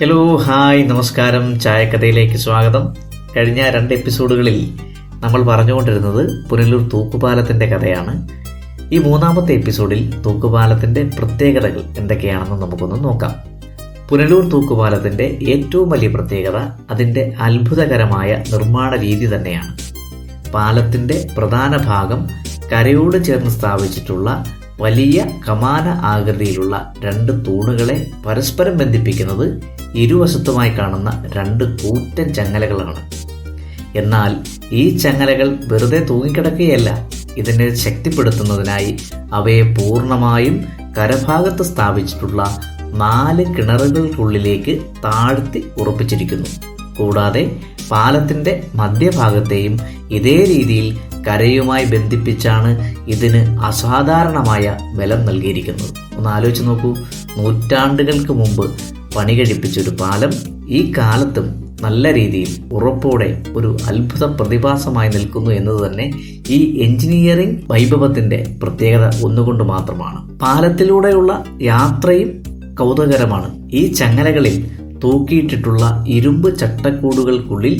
Hello, hi, നമസ്കാരം. ചായക്കഥയിലേക്ക് സ്വാഗതം. കഴിഞ്ഞ 2 എപ്പിസോഡുകളിൽ നമ്മൾ പറഞ്ഞുകൊണ്ടിരുന്നത് പുനലൂർ തൂക്കുപാലത്തിൻ്റെ കഥയാണ്. ഈ 3-ാമത്തെ എപ്പിസോഡിൽ തൂക്കുപാലത്തിൻ്റെ പ്രത്യേകതകൾ എന്തൊക്കെയാണെന്ന് നമുക്കൊന്ന് നോക്കാം. പുനലൂർ തൂക്കുപാലത്തിൻ്റെ ഏറ്റവും വലിയ പ്രത്യേകത അതിൻ്റെ അത്ഭുതകരമായ നിർമ്മാണ രീതി തന്നെയാണ്. പാലത്തിൻ്റെ പ്രധാന ഭാഗം കരയോട് ചേർന്ന് സ്ഥാപിച്ചിട്ടുള്ള വലിയ കമാന ആകൃതിയിലുള്ള 2 തൂണുകളെ പരസ്പരം ബന്ധിപ്പിക്കുന്നത് ഇരുവശത്തുമായി കാണുന്ന 2 കൂറ്റൻ ചങ്ങലകളാണ്. എന്നാൽ ഈ ചങ്ങലകൾ വെറുതെ തൂങ്ങിക്കിടക്കുകയല്ല. ഇതിനെ ശക്തിപ്പെടുത്തുന്നതിനായി അവയെ പൂർണ്ണമായും കരഭാഗത്ത് സ്ഥാപിച്ചിട്ടുള്ള 4 കിണറുകൾക്കുള്ളിലേക്ക് താഴ്ത്തി ഉറപ്പിച്ചിരിക്കുന്നു. കൂടാതെ പാലത്തിൻ്റെ മധ്യഭാഗത്തെയും ഇതേ രീതിയിൽ കരയുമായി ബന്ധിപ്പിച്ചാണ് ഇതിന് അസാധാരണമായ ബലം നൽകിയിരിക്കുന്നത്. ഒന്ന് ആലോചിച്ച് നോക്കൂ, നൂറ്റാണ്ടുകൾക്ക് മുമ്പ് പണി കഴിപ്പിച്ചൊരു പാലം ഈ കാലത്തും നല്ല രീതിയിൽ ഉറപ്പോടെ ഒരു അത്ഭുത പ്രതിഭാസമായി നിൽക്കുന്നു എന്നത് തന്നെ ഈ എഞ്ചിനീയറിംഗ് വൈഭവത്തിന്റെ പ്രത്യേകത ഒന്നുകൊണ്ട് മാത്രമാണ്. പാലത്തിലൂടെയുള്ള യാത്രയും കൗതുകകരമാണ്. ഈ ചങ്ങലകളിൽ തൂക്കിയിട്ടിട്ടുള്ള ഇരുമ്പ് ചട്ടക്കൂടുകൾക്കുള്ളിൽ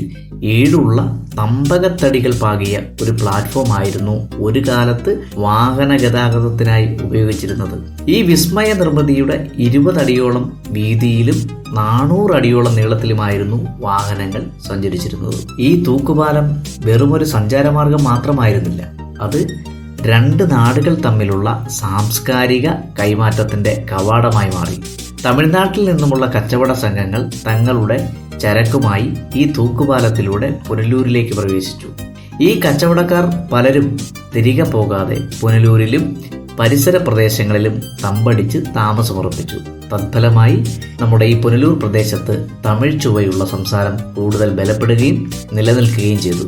7 തമ്പകത്തടികൾ പാകിയ ഒരു പ്ലാറ്റ്ഫോം ആയിരുന്നു ഒരു കാലത്ത് വാഹന ഗതാഗതത്തിനായി ഉപയോഗിച്ചിരുന്നത്. ഈ വിസ്മയ നിർമ്മിതിയുടെ 20 അടിയോളം വീതിയിലും 400 അടിയോളം നീളത്തിലുമായിരുന്നു വാഹനങ്ങൾ സഞ്ചരിച്ചിരുന്നത്. ഈ തൂക്കുപാലം വെറുമൊരു സഞ്ചാരമാർഗം മാത്രമായിരുന്നില്ല, അത് 2 നാടുകൾ തമ്മിലുള്ള സാംസ്കാരിക കൈമാറ്റത്തിന്റെ കവാടമായി മാറി. തമിഴ്നാട്ടിൽ നിന്നുമുള്ള കച്ചവട സംഘങ്ങൾ തങ്ങളുടെ ചരക്കുമായി ഈ തൂക്കുപാലത്തിലൂടെ പുനലൂരിലേക്ക് പ്രവേശിച്ചു. ഈ കച്ചവടക്കാർ പലരും തിരികെ പോകാതെ പുനലൂരിലും പരിസര പ്രദേശങ്ങളിലും തമ്പടിച്ച് താമസമുറപ്പിച്ചു. തത്ഫലമായി നമ്മുടെ ഈ പുനലൂർ പ്രദേശത്ത് തമിഴ് ചുവയുള്ള സംസാരം കൂടുതൽ ബലപ്പെടുകയും നിലനിൽക്കുകയും ചെയ്തു.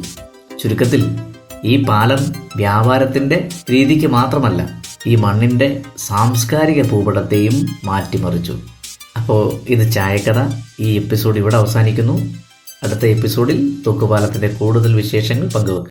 ചുരുക്കത്തിൽ ഈ പാലം വ്യാപാരത്തിൻ്റെ രീതിക്ക് മാത്രമല്ല, ഈ മണ്ണിൻ്റെ സാംസ്കാരിക ഭൂപടത്തെയും മാറ്റിമറിച്ചു. അപ്പോൾ ഇത് ചായക്കഥ. ഈ എപ്പിസോഡ് ഇവിടെ അവസാനിക്കുന്നു. അടുത്ത എപ്പിസോഡിൽ തൂക്കുപാലത്തിൻ്റെ കൂടുതൽ വിശേഷങ്ങൾ പങ്കുവെക്കും.